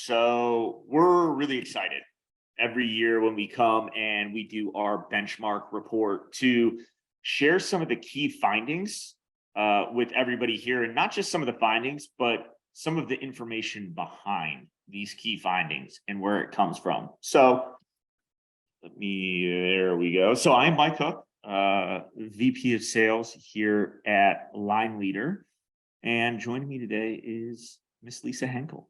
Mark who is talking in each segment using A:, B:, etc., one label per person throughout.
A: So we're really excited every year when we come and we do our benchmark report to share some of the key findings with everybody here, and not just some of the findings, but some of the information behind these key findings and where it comes from. So there we go. So I'm Mike Cook, VP of Sales here at Line Leader, and joining me today is Miss Lisa Henkel.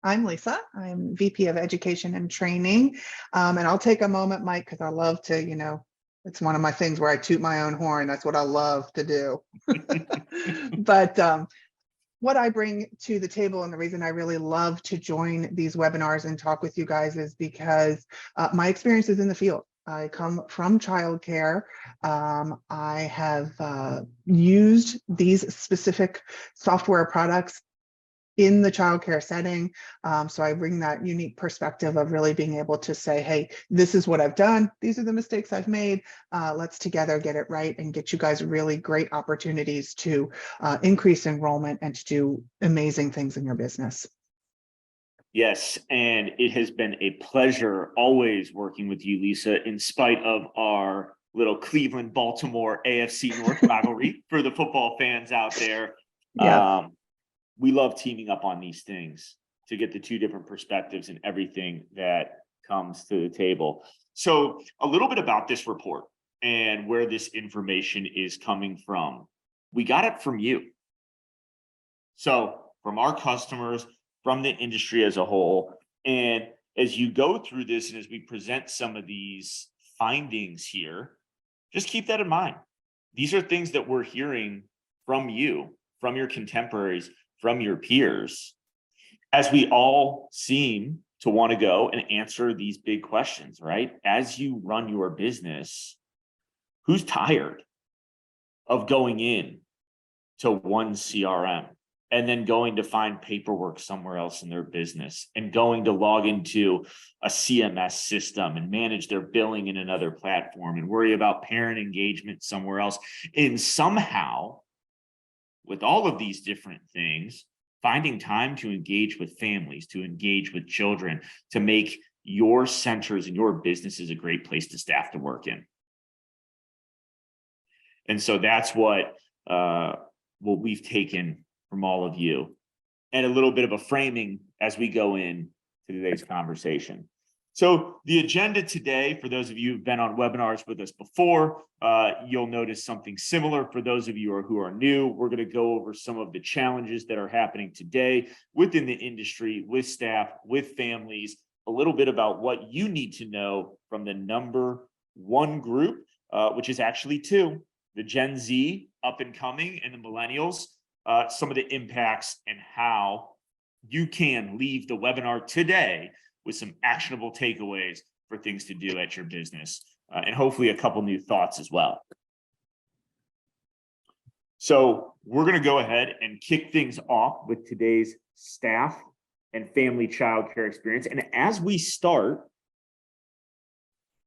B: I'm Lisa. I'm VP of Education and Training. And I'll take a moment, Mike, because I love to, it's one of my things where I toot my own horn. That's what I love to do. But what I bring to the table and the reason I really love to join these webinars and talk with you guys is because my experience is in the field. I come from childcare. I have used these specific software products in the childcare setting. So I bring that unique perspective of really being able to say, hey, this is what I've done. These are the mistakes I've made. Let's together get it right and get you guys really great opportunities to increase enrollment and to do amazing things in your business.
A: Yes, and it has been a pleasure always working with you, Lisa, in spite of our little Cleveland-Baltimore AFC North rivalry for the football fans out there.
B: Yeah.
A: We love teaming up on these things to get the two different perspectives and everything that comes to the table. So a little bit about this report and where this information is coming from. We got it from you. So from our customers, from the industry as a whole. And as you go through this and as we present some of these findings here, just keep that in mind. These are things that we're hearing from you, from your contemporaries, from your peers, as we all seem to want to go and answer these big questions, right? As you run your business, who's tired of going in to one CRM and then going to find paperwork somewhere else in their business and going to log into a CMS system and manage their billing in another platform and worry about parent engagement somewhere else? And somehow, with all of these different things, finding time to engage with families, to engage with children, to make your centers and your businesses a great place to staff to work in. And so that's what we've taken from all of you, and a little bit of a framing as we go in to today's conversation. So the agenda today, for those of you who've been on webinars with us before, you'll notice something similar. For those of you who are new, we're going to go over some of the challenges that are happening today within the industry, with staff, with families, a little bit about what you need to know from the number one group, which is actually two, the Gen Z up and coming and the millennials, some of the impacts and how you can leave the webinar today with some actionable takeaways for things to do at your business, and hopefully a couple new thoughts as well. So we're going to go ahead and kick things off with today's staff and family childcare experience. And as we start,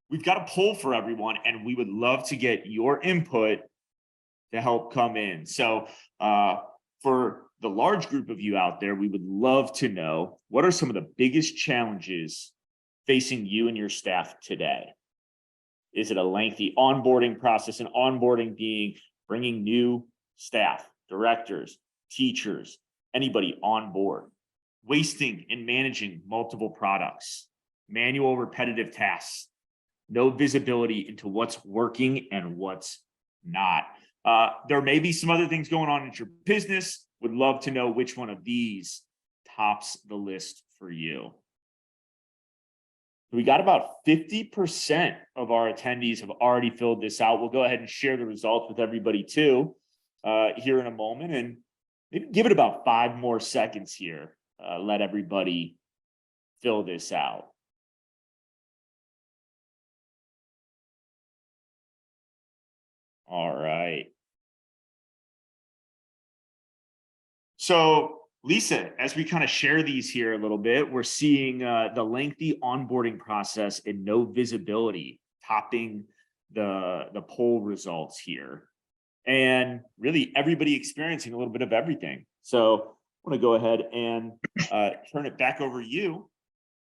A: we've got a poll for everyone, and we would love to get your input to help come in. So for the large group of you out there, we would love to know, what are some of the biggest challenges facing you and your staff today? Is it a lengthy onboarding process, and onboarding being bringing new staff, directors, teachers, anybody on board, wasting and managing multiple products, manual repetitive tasks, no visibility into what's working and what's not. There may be some other things going on in your business. Would love to know which one of these tops the list for you. We got about 50% of our attendees have already filled this out. We'll go ahead and share the results with everybody too here in a moment, and maybe give it about 5 more seconds here. Let everybody fill this out. All right. So Lisa, as we kind of share these here a little bit, we're seeing the lengthy onboarding process and no visibility topping the poll results here. And really everybody experiencing a little bit of everything. So want to go ahead and turn it back over to you.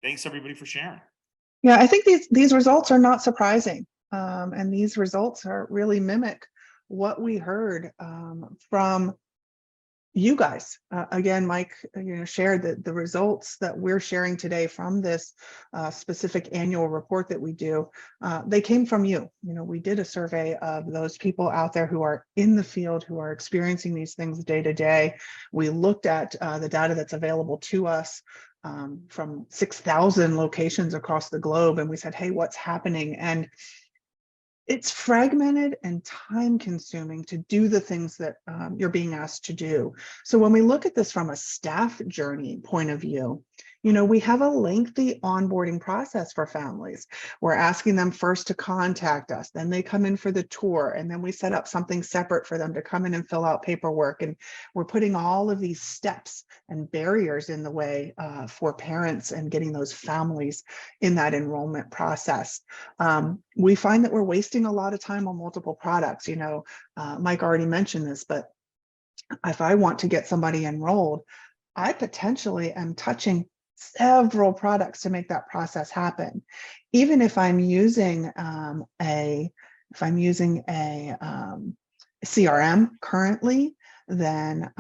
A: Thanks everybody for sharing.
B: Yeah, I think these results are not surprising. And these results are really mimic what we heard from you guys. Again, Mike, shared that the results that we're sharing today from this specific annual report that we do, they came from you. We did a survey of those people out there who are in the field, who are experiencing these things day to day. We looked at the data that's available to us from 6,000 locations across the globe, and we said, hey, what's happening? And it's fragmented and time consuming to do the things that you're being asked to do. So when we look at this from a staff journey point of view, we have a lengthy onboarding process for families. We're asking them first to contact us, then they come in for the tour, and then we set up something separate for them to come in and fill out paperwork. And we're putting all of these steps and barriers in the way for parents and getting those families in that enrollment process. We find that we're wasting a lot of time on multiple products. Mike already mentioned this, but if I want to get somebody enrolled, I potentially am touching several products to make that process happen. Even if I'm using a CRM currently, then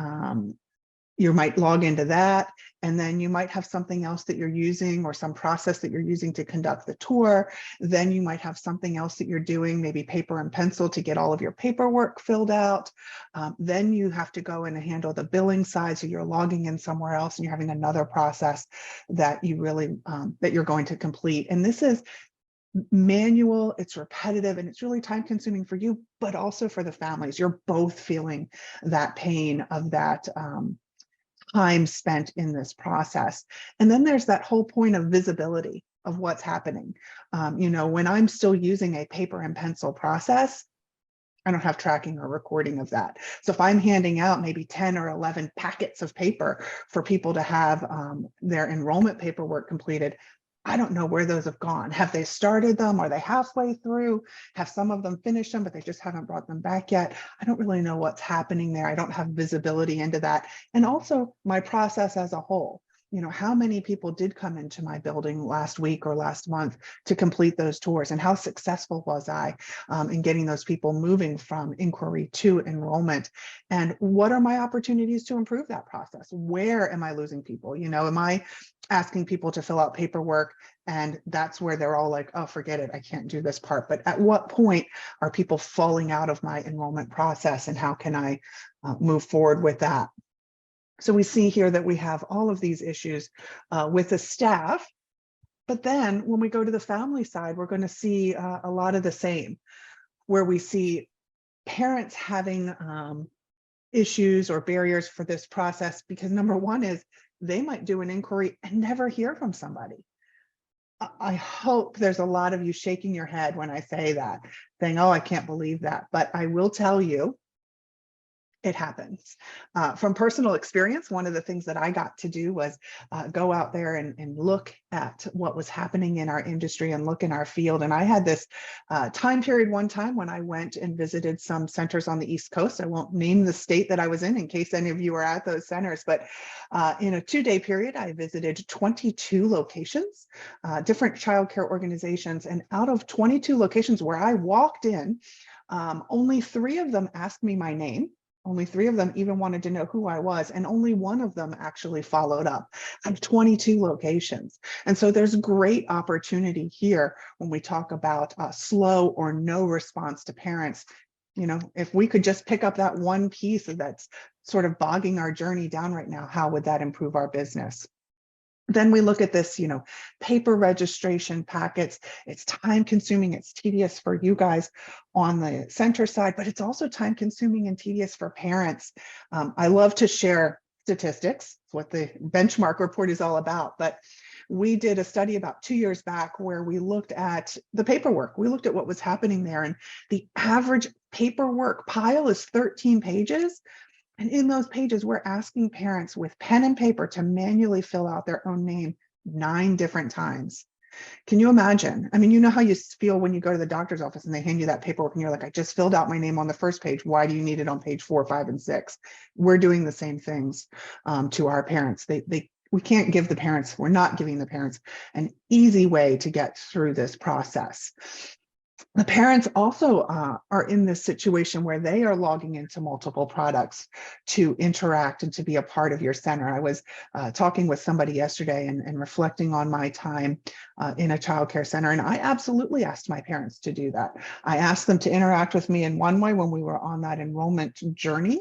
B: you might log into that, and then you might have something else that you're using or some process that you're using to conduct the tour. Then you might have something else that you're doing, maybe paper and pencil to get all of your paperwork filled out. Then you have to go in and handle the billing side. So you're logging in somewhere else and you're having another process that you really, that you're going to complete. And this is manual, it's repetitive, and it's really time consuming for you, but also for the families. You're both feeling that pain of that time spent in this process. And then there's that whole point of visibility of what's happening. When I'm still using a paper and pencil process, I don't have tracking or recording of that. So if I'm handing out maybe 10 or 11 packets of paper for people to have their enrollment paperwork completed, I don't know where those have gone. Have they started them? Are they halfway through? Have some of them finished them, but they just haven't brought them back yet? I don't really know what's happening there. I don't have visibility into that. And also my process as a whole. How many people did come into my building last week or last month to complete those tours, and how successful was I in getting those people moving from inquiry to enrollment? And what are my opportunities to improve that process? Where am I losing people? Am I asking people to fill out paperwork and that's where they're all like, oh, forget it, I can't do this part? But at what point are people falling out of my enrollment process, and how can I move forward with that? So we see here that we have all of these issues with the staff, but then when we go to the family side, we're going to see a lot of the same, where we see parents having issues or barriers for this process, because number one is they might do an inquiry and never hear from somebody. I hope there's a lot of you shaking your head when I say that, saying, oh, I can't believe that. But I will tell you, it happens. From personal experience, one of the things that I got to do was go out there and look at what was happening in our industry and look in our field. And I had this time period one time when I went and visited some centers on the East Coast. I won't name the state that I was in case any of you are at those centers, but in a 2-day period, I visited 22 locations, different childcare organizations. And out of 22 locations where I walked in, only 3 of them asked me my name. Only 3 of them even wanted to know who I was, and only 1 of them actually followed up. I have 22 locations. And so there's great opportunity here when we talk about slow or no response to parents. If we could just pick up that one piece that's sort of bogging our journey down right now, how would that improve our business? Then we look at this, paper registration packets. It's time consuming, it's tedious for you guys on the center side, but it's also time consuming and tedious for parents. I love to share statistics, what the benchmark report is all about, but we did a study about 2 years back where we looked at the paperwork. We looked at what was happening there, and the average paperwork pile is 13 pages. And in those pages, we're asking parents with pen and paper to manually fill out their own name 9 different times. Can you imagine? I mean, you know how you feel when you go to the doctor's office and they hand you that paperwork and you're like, I just filled out my name on the first page. Why do you need it on page 4, 5, and 6? We're doing the same things to our parents. We can't give the parents, we're not giving the parents an easy way to get through this process. The parents also are in this situation where they are logging into multiple products to interact and to be a part of your center. I was talking with somebody yesterday and reflecting on my time in a childcare center, and I absolutely asked my parents to do that. I asked them to interact with me in one way when we were on that enrollment journey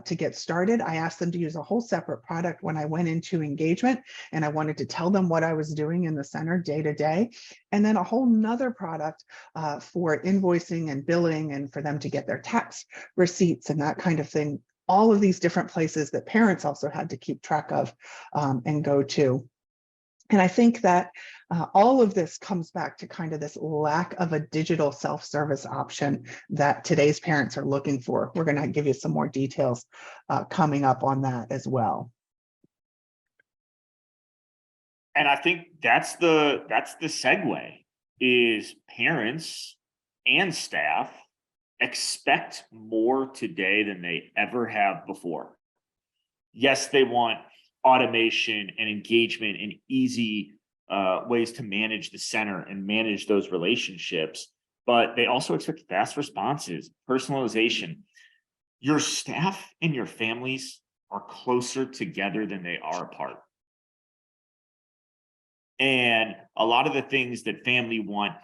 B: to get started. I asked them to use a whole separate product when I went into engagement, and I wanted to tell them what I was doing in the center day to day, and then a whole nother product for invoicing and billing and for them to get their tax receipts and that kind of thing. All of these different places that parents also had to keep track of and go to. And I think that all of this comes back to kind of this lack of a digital self-service option that today's parents are looking for. We're going to give you some more details coming up on that as well.
A: And I think that's the segue, is parents and staff expect more today than they ever have before. Yes, they want automation and engagement and easy ways to manage the center and manage those relationships, but they also expect fast responses, personalization. Your staff and your families are closer together than they are apart. And a lot of the things that family want,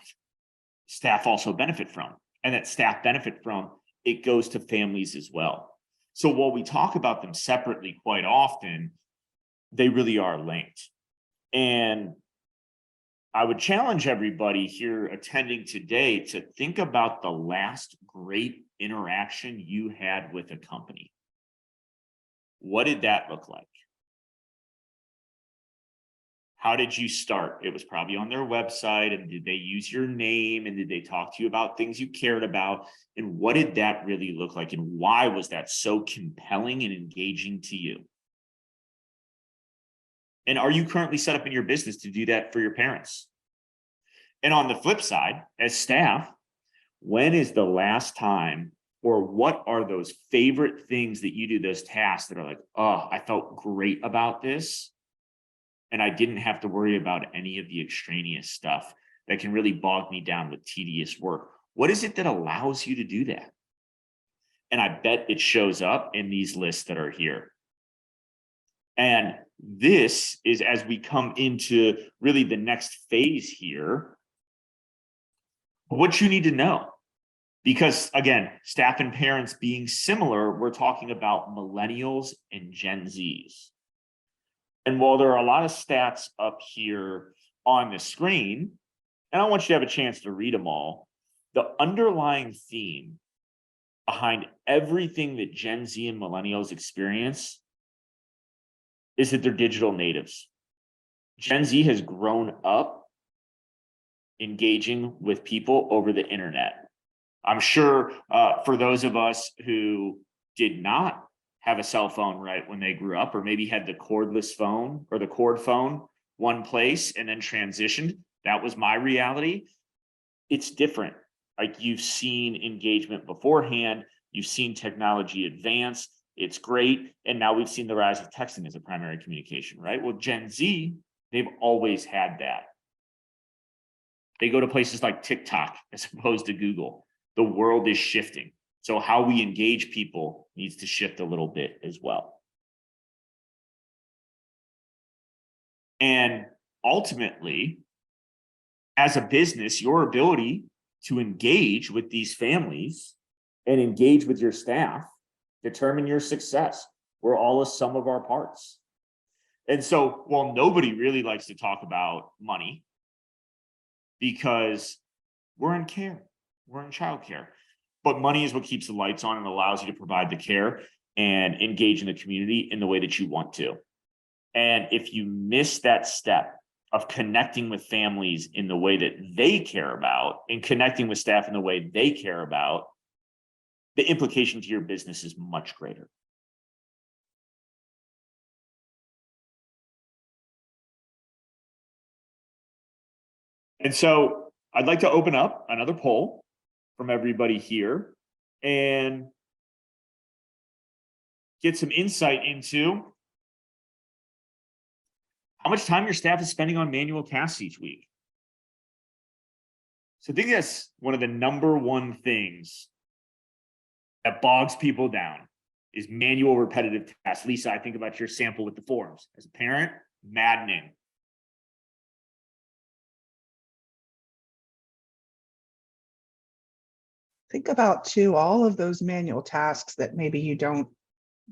A: staff also benefit from, and that staff benefit from, it goes to families as well. So while we talk about them separately quite often, they really are linked. And I would challenge everybody here attending today to think about the last great interaction you had with a company. What did that look like? How did you start? It was probably on their website. And did they use your name? And did they talk to you about things you cared about? And what did that really look like? And why was that so compelling and engaging to you? And are you currently set up in your business to do that for your parents? And on the flip side, as staff, when is the last time, or what are those favorite things that you do, those tasks that are like, oh, I felt great about this, and I didn't have to worry about any of the extraneous stuff that can really bog me down with tedious work? What is it that allows you to do that? And I bet it shows up in these lists that are here. And this is, as we come into really the next phase here, what you need to know. Because again, staff and parents being similar, we're talking about millennials and Gen Zs. And while there are a lot of stats up here on the screen, and I want you to have a chance to read them all, the underlying theme behind everything that Gen Z and millennials experience is that they're digital natives. Gen Z has grown up engaging with people over the internet. I'm sure for those of us who did not have a cell phone right when they grew up, or maybe had the cordless phone or the cord phone one place and then transitioned, that was my reality. It's different. Like, you've seen engagement beforehand, you've seen technology advance, it's great. And now we've seen the rise of texting as a primary communication, right? Well, Gen Z, they've always had that. They go to places like TikTok as opposed to Google. The world is shifting. So how we engage people needs to shift a little bit as well. And ultimately, as a business, your ability to engage with these families and engage with your staff determine your success. We're all a sum of our parts. And so while nobody really likes to talk about money, because we're in care, we're in childcare, but money is what keeps the lights on and allows you to provide the care and engage in the community in the way that you want to. And if you miss that step of connecting with families in the way that they care about and connecting with staff in the way they care about, the implication to your business is much greater. And so I'd like to open up another poll from everybody here and get some insight into how much time your staff is spending on manual tasks each week. So I think that's one of the number one things that bogs people down is manual repetitive tasks. Lisa, I think about your sample with the forms. As a parent, maddening.
B: Think about too, all of those manual tasks that maybe you don't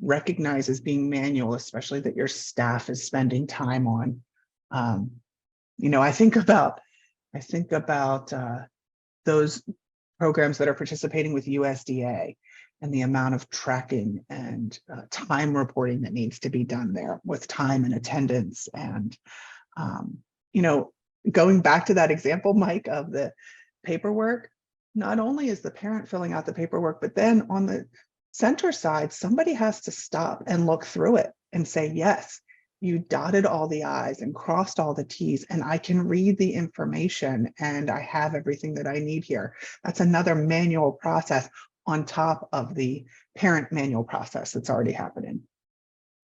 B: recognize as being manual, especially that your staff is spending time on. I think about those programs that are participating with USDA and the amount of tracking and time reporting that needs to be done there with time and attendance. And, going back to that example, Mike, of the paperwork, not only is the parent filling out the paperwork, but then on the center side, somebody has to stop and look through it and say, yes, you dotted all the I's and crossed all the T's, and I can read the information and I have everything that I need here. That's another manual process on top of the parent manual process that's already happening.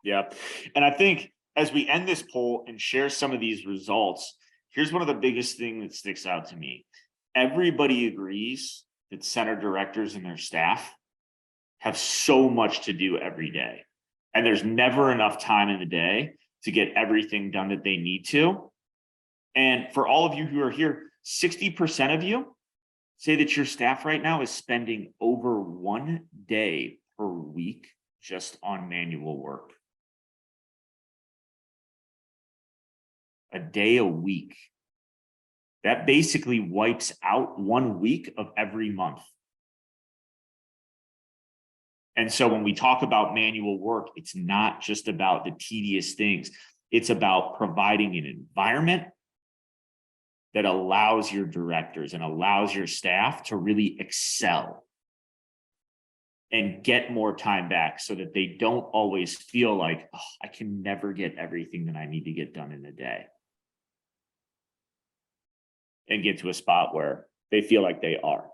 A: Yeah. And I think as we end this poll and share some of these results, here's one of the biggest things that sticks out to me. Everybody agrees that center directors and their staff have so much to do every day. And there's never enough time in the day to get everything done that they need to. And for all of you who are here, 60% of you say that your staff right now is spending over 1 day per week just on manual work. A day a week. That basically wipes out 1 week of every month. And so when we talk about manual work, it's not just about the tedious things. It's about providing an environment that allows your directors and allows your staff to really excel and get more time back so that they don't always feel like, oh, I can never get everything that I need to get done in a day. And get to a spot where they feel like they are.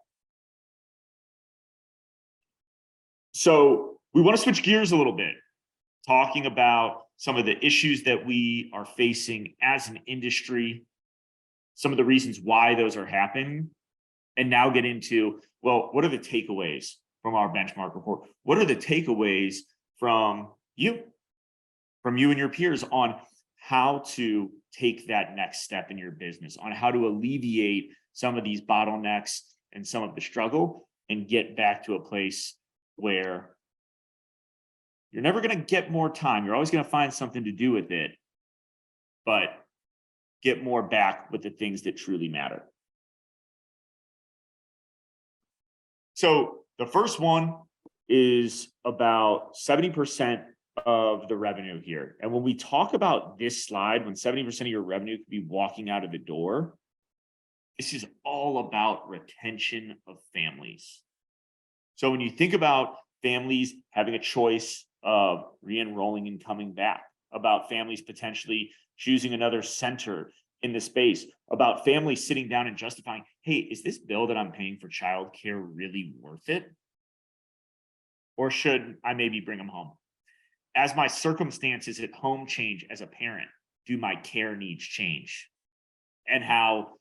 A: So we want to switch gears a little bit, talking about some of the issues that we are facing as an industry, some of the reasons why those are happening, and now get into, well, what are the takeaways from our benchmark report? What are the takeaways from you and your peers on how to take that next step in your business, on how to alleviate some of these bottlenecks and some of the struggle and get back to a place where you're never going to get more time. You're always going to find something to do with it, but get more back with the things that truly matter. So the first one is about 70% of the revenue here. And when we talk about this slide, when 70% of your revenue could be walking out of the door, this is all about retention of families. So when you think about families having a choice of re-enrolling and coming back, about families potentially choosing another center in the space, about families sitting down and justifying, hey, is this bill that I'm paying for childcare really worth it? Or should I maybe bring them home? As my circumstances at home change as a parent, do my care needs change? And how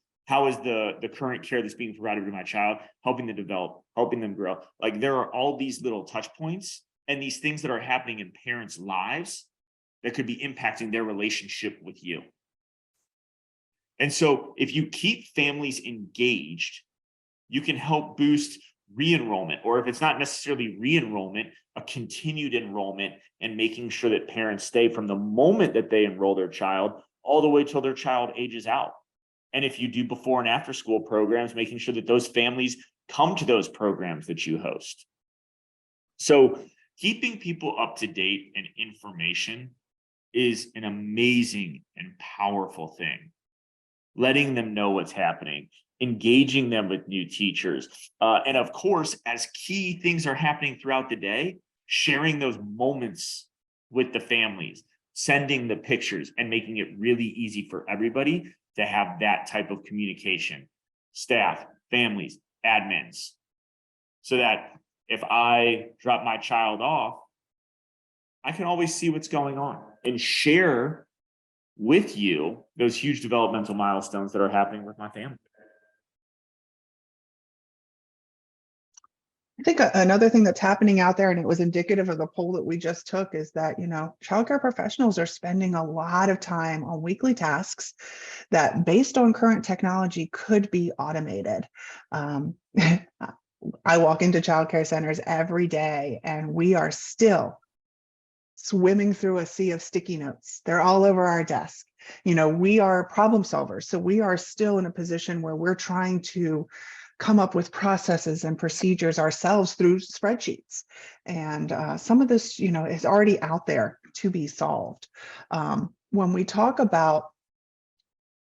A: is the current care that's being provided to my child helping them develop, helping them grow? Like, there are all these little touch points and these things that are happening in parents' lives that could be impacting their relationship with you. And so if you keep families engaged, you can help boost re-enrollment, or if it's not necessarily re-enrollment, a continued enrollment, and making sure that parents stay from the moment that they enroll their child all the way till their child ages out. And if you do before and after school programs, making sure that those families come to those programs that you host. So keeping people up to date and information is an amazing and powerful thing. Letting them know what's happening, engaging them with new teachers. And of course, as key things are happening throughout the day, sharing those moments with the families, sending the pictures and making it really easy for everybody to have that type of communication, staff, families, admins, so that if I drop my child off, I can always see what's going on and share with you those huge developmental milestones that are happening with my family.
B: I think another thing that's happening out there, and it was indicative of the poll that we just took, is that, childcare professionals are spending a lot of time on weekly tasks that, based on current technology, could be automated. I walk into childcare centers every day, and we are still swimming through a sea of sticky notes. They're all over our desk. We are problem solvers. So we are still in a position where we're trying to come up with processes and procedures ourselves through spreadsheets. And some of this, is already out there to be solved. When we talk about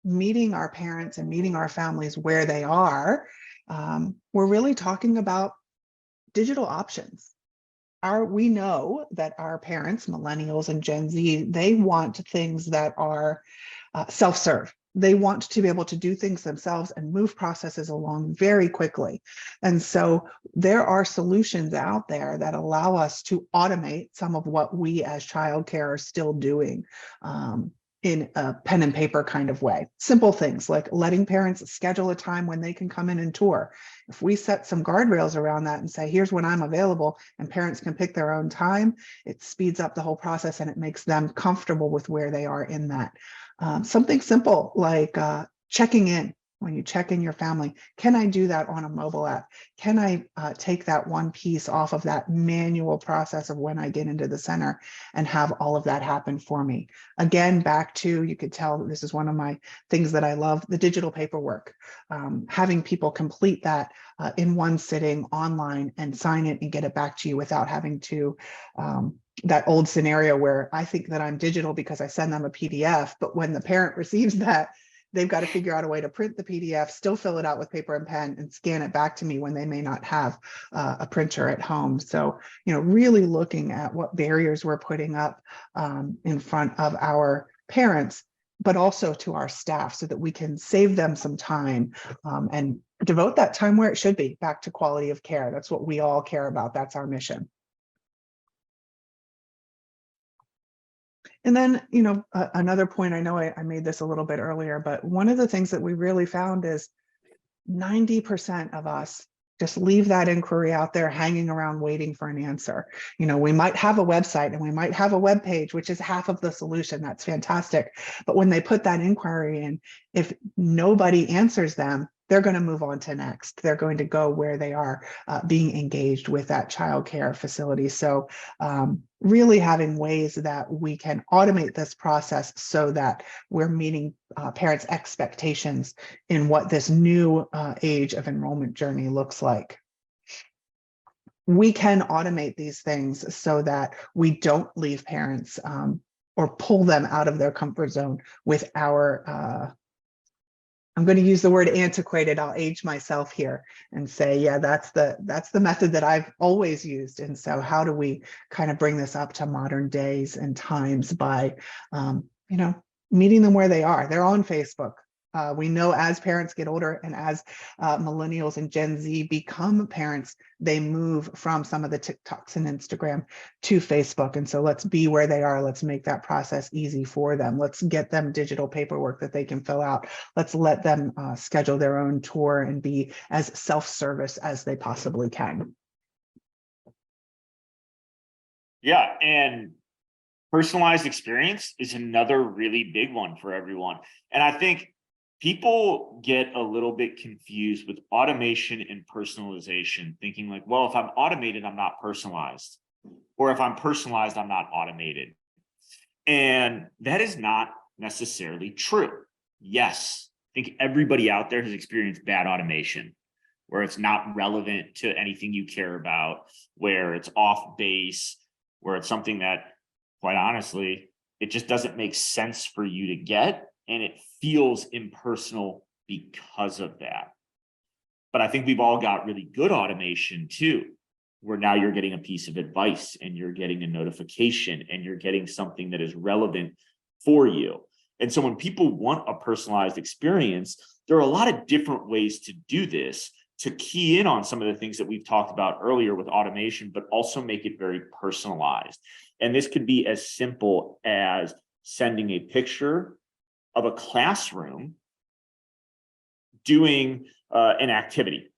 B: meeting our parents and meeting our families where they are, we're really talking about digital options. We know that our parents, millennials and Gen Z, they want things that are self-serve. They want to be able to do things themselves and move processes along very quickly. And so there are solutions out there that allow us to automate some of what we as childcare are still doing in a pen and paper kind of way. Simple things like letting parents schedule a time when they can come in and tour. If we set some guardrails around that and say, here's when I'm available, and parents can pick their own time, it speeds up the whole process and it makes them comfortable with where they are in that. Something simple like checking in. When you check in your family, can I do that on a mobile app? Can I take that one piece off of that manual process of when I get into the center and have all of that happen for me? Again, back to, you could tell this is one of my things that I love, the digital paperwork. Having people complete that in one sitting online and sign it and get it back to you without having to that old scenario where I think that I'm digital because I send them a PDF, but when the parent receives that, they've got to figure out a way to print the PDF, still fill it out with paper and pen, and scan it back to me when they may not have a printer at home. So, really looking at what barriers we're putting up in front of our parents, but also to our staff, so that we can save them some time and devote that time where it should be, back to quality of care. That's what we all care about. That's our mission. And then, another point, I know I made this a little bit earlier, but one of the things that we really found is 90% of us just leave that inquiry out there hanging around waiting for an answer. We might have a website and we might have a web page, which is half of the solution. That's fantastic. But when they put that inquiry in, if nobody answers them, they're going to move on to next. They're going to go where they are being engaged with that childcare facility. So really having ways that we can automate this process so that we're meeting parents' expectations in what this new age of enrollment journey looks like. We can automate these things so that we don't leave parents or pull them out of their comfort zone with our I'm going to use the word antiquated. I'll age myself here and say, yeah, that's the method that I've always used. And so how do we kind of bring this up to modern days and times by, meeting them where they are? They're on Facebook. We know as parents get older and as millennials and Gen Z become parents, they move from some of the TikToks and Instagram to Facebook. And so let's be where they are. Let's make that process easy for them. Let's get them digital paperwork that they can fill out. Let's let them schedule their own tour and be as self-service as they possibly can.
A: Yeah, and personalized experience is another really big one for everyone. And I think people get a little bit confused with automation and personalization, thinking like, well, if I'm automated, I'm not personalized. Or if I'm personalized, I'm not automated. And that is not necessarily true. Yes, I think everybody out there has experienced bad automation, where it's not relevant to anything you care about, where it's off base, where it's something that, quite honestly, it just doesn't make sense for you to get. And it feels impersonal because of that. But I think we've all got really good automation too. where now you're getting a piece of advice and you're getting a notification and you're getting something that is relevant for you. And so when people want a personalized experience, there are a lot of different ways to do this, to key in on some of the things that we've talked about earlier with automation, but also make it very personalized. And this could be as simple as sending a picture of a classroom doing an activity,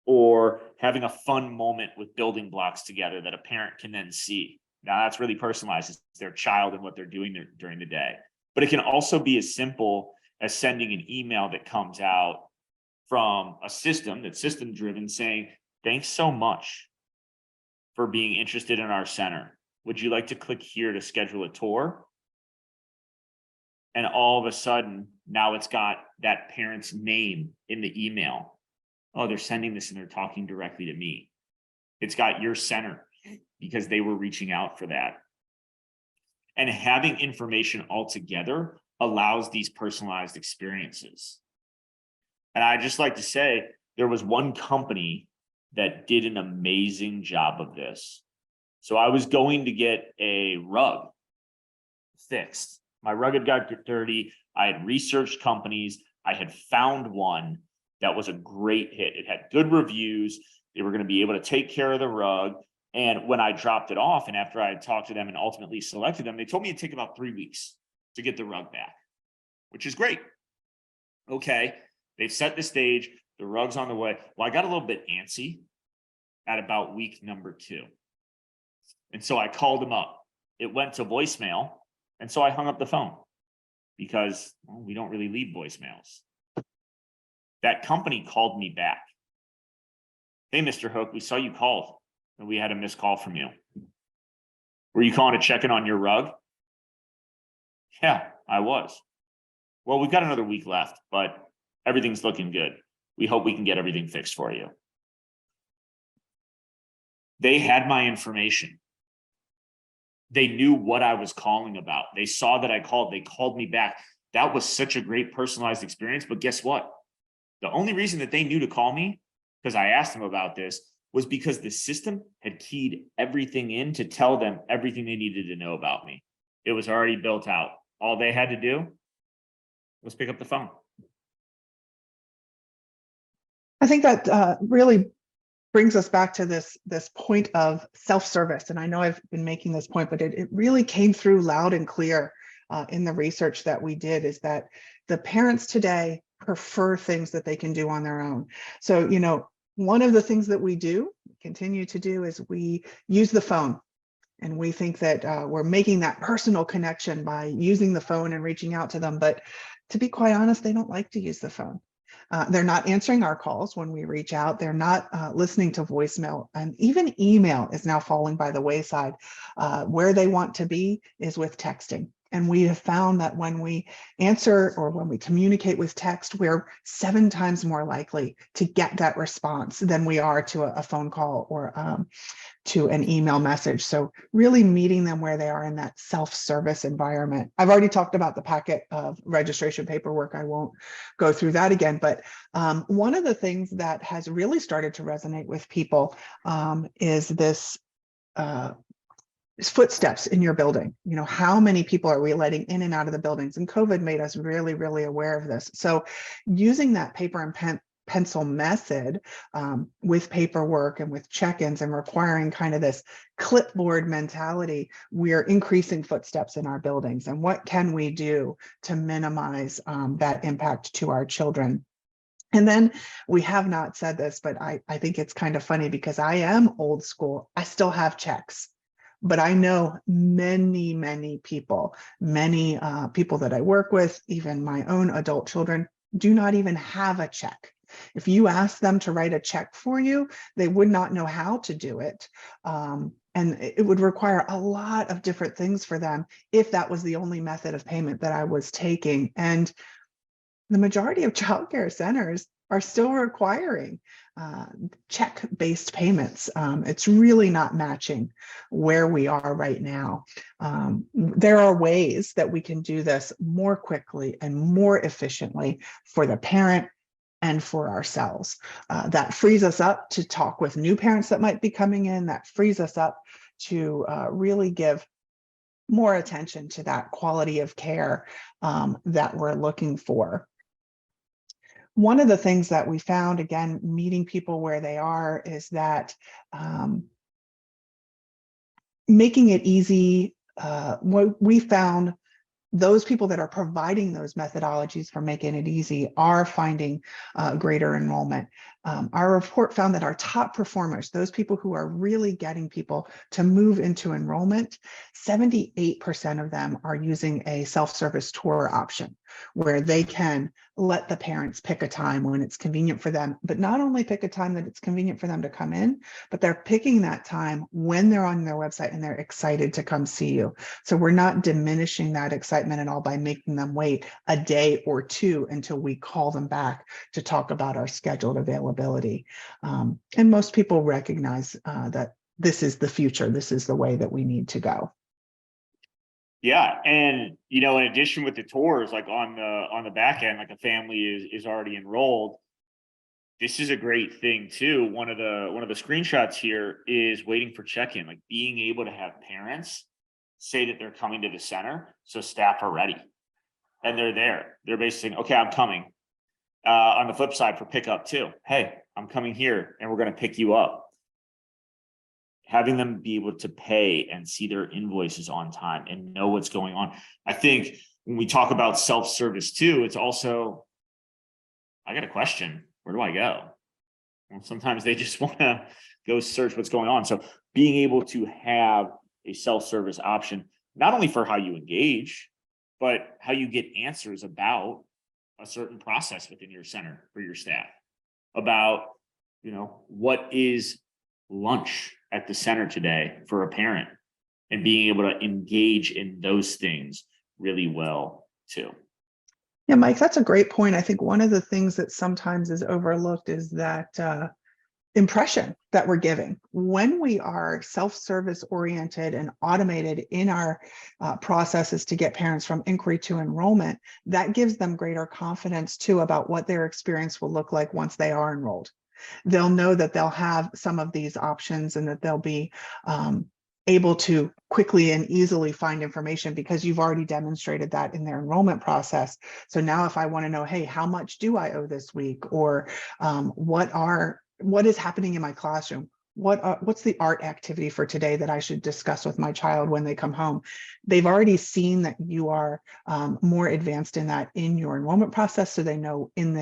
A: or having a fun moment with building blocks together that a parent can then see. Now that's really personalized. It's their child and what they're doing during the day. But it can also be as simple as sending an email that comes out from a system that's system driven saying, thanks so much for being interested in our center. Would you like to click here to schedule a tour? And all of a sudden, now it's got that parent's name in the email. Oh, they're sending this and they're talking directly to me. It's got your center because they were reaching out for that. And having information all together allows these personalized experiences. And I just like to say, there was one company that did an amazing job of this. So I was going to get a rug fixed. My rug had got dirty. I had researched companies. I had found one that was a great hit. It had good reviews. They were going to be able to take care of the rug. And when I dropped it off, and after I had talked to them and ultimately selected them, they told me it'd take about 3 weeks to get the rug back, which is great. Okay, they've set the stage. The rug's on the way. Well, I got a little bit antsy at about week number 2. And so I called them up. It went to voicemail. And so I hung up the phone because we don't really leave voicemails. That company called me back. Hey, Mr. Hook, we saw you called and we had a missed call from you. Were you calling to check in on your rug? Yeah, I was. Well, we've got another week left, but everything's looking good. We hope we can get everything fixed for you. They had my information. They knew what I was calling about. They saw that I called. They called me back. That was such a great personalized experience. But guess what? The only reason that they knew to call me, because I asked them about this, was because the system had keyed everything in to tell them everything they needed to know about me. It was already built out. All they had to do was pick up the phone.
B: I think that really brings us back to this point of self-service. And I know I've been making this point, but it really came through loud and clear in the research that we did, is that the parents today prefer things that they can do on their own. So, one of the things that we continue to do, is we use the phone. And we think that we're making that personal connection by using the phone and reaching out to them. But to be quite honest, they don't like to use the phone. They're not answering our calls when we reach out. They're not listening to voicemail, and even email is now falling by the wayside. Where they want to be is with texting. And we have found that when we answer or when we communicate with text, we're 7 times more likely to get that response than we are to a phone call or to an email message. So really meeting them where they are in that self-service environment. I've already talked about the packet of registration paperwork. I won't go through that again, but one of the things that has really started to resonate with people is this footsteps in your building. How many people are we letting in and out of the buildings? And COVID made us really, really aware of this. So using that paper and pencil method with paperwork and with check-ins and requiring kind of this clipboard mentality, we're increasing footsteps in our buildings. And what can we do to minimize that impact to our children? And then we have not said this, but I think it's kind of funny because I am old school. I still have checks. But I know many people that I work with, even my own adult children, do not even have a check. If you ask them to write a check for you, they would not know how to do it. And it would require a lot of different things for them if that was the only method of payment that I was taking. And the majority of childcare centers are still requiring check-based payments. It's really not matching where we are right now. There are ways that we can do this more quickly and more efficiently for the parent and for ourselves. That frees us up to talk with new parents that might be coming in. That frees us up to really give more attention to that quality of care that we're looking for. One of the things that we found, again, meeting people where they are, is that making it easy. What we found, those people that are providing those methodologies for making it easy are finding greater enrollment. Our report found that our top performers, those people who are really getting people to move into enrollment, 78% of them are using a self-service tour option where they can let the parents pick a time when it's convenient for them, but not only pick a time that it's convenient for them to come in, but they're picking that time when they're on their website and they're excited to come see you. So we're not diminishing that excitement at all by making them wait a day or two until we call them back to talk about our scheduled availability. And most people recognize that this is the future. This is the way that we need to go.
A: Yeah, and in addition with the tours, like on the back end, like a family is already enrolled. This is a great thing too. One of the screenshots here is waiting for check-in, like being able to have parents say that they're coming to the center, so staff are ready and they're there. They're basically saying, okay, I'm coming. On the flip side for pickup too, hey, I'm coming here and we're going to pick you up. Having them be able to pay and see their invoices on time and know what's going on. I think when we talk about self-service too, it's also, I got a question, where do I go? Well, sometimes they just want to go search what's going on. So being able to have a self-service option, not only for how you engage, but how you get answers about a certain process within your center for your staff, about, what is lunch at the center today for a parent, and being able to engage in those things really well too.
B: Yeah, Mike, that's a great point. I think one of the things that sometimes is overlooked is that impression that we're giving. When we are self-service oriented and automated in our processes to get parents from inquiry to enrollment, that gives them greater confidence too about what their experience will look like once they are enrolled. They'll know that they'll have some of these options and that they'll be able to quickly and easily find information because you've already demonstrated that in their enrollment process. So now if I want to know, hey, how much do I owe this week? Or what is happening in my classroom? What's the art activity for today that I should discuss with my child when they come home? They've already seen that you are more advanced in that in your enrollment process, so they know in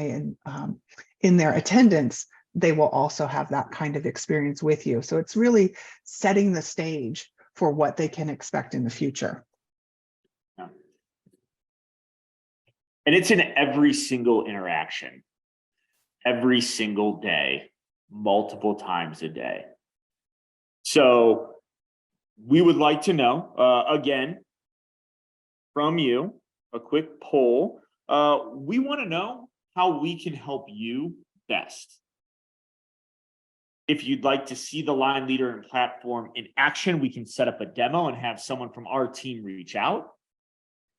B: their attendance, they will also have that kind of experience with you. So it's really setting the stage for what they can expect in the future.
A: Yeah. And it's in every single interaction, every single day, multiple times a day. So we would like to know, again, from you, a quick poll. We want to know how we can help you best. If you'd like to see the Line Leader and platform in action, we can set up a demo and have someone from our team reach out.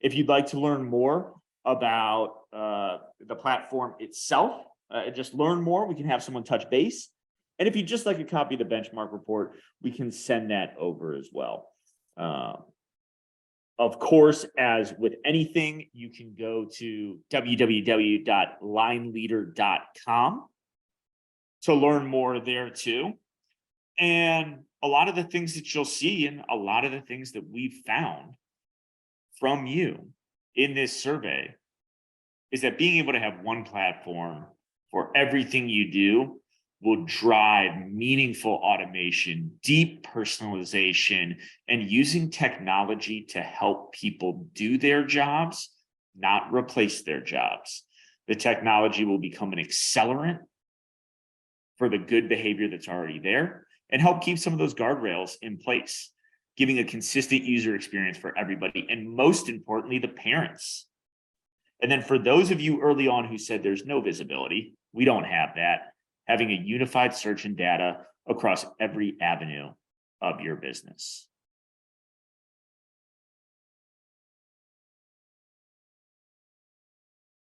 A: If you'd like to learn more about the platform itself, just learn more, we can have someone touch base. And if you'd just like a copy of the benchmark report, we can send that over as well. Of course, as with anything, you can go to www.lineleader.com to learn more there too. And a lot of the things that you'll see and a lot of the things that we've found from you in this survey is that being able to have one platform for everything you do will drive meaningful automation, deep personalization, and using technology to help people do their jobs, not replace their jobs. The technology will become an accelerant for the good behavior that's already there and help keep some of those guardrails in place, giving a consistent user experience for everybody, and most importantly, the parents. And then for those of you early on who said there's no visibility, we don't have that. Having a unified search and data across every avenue of your business.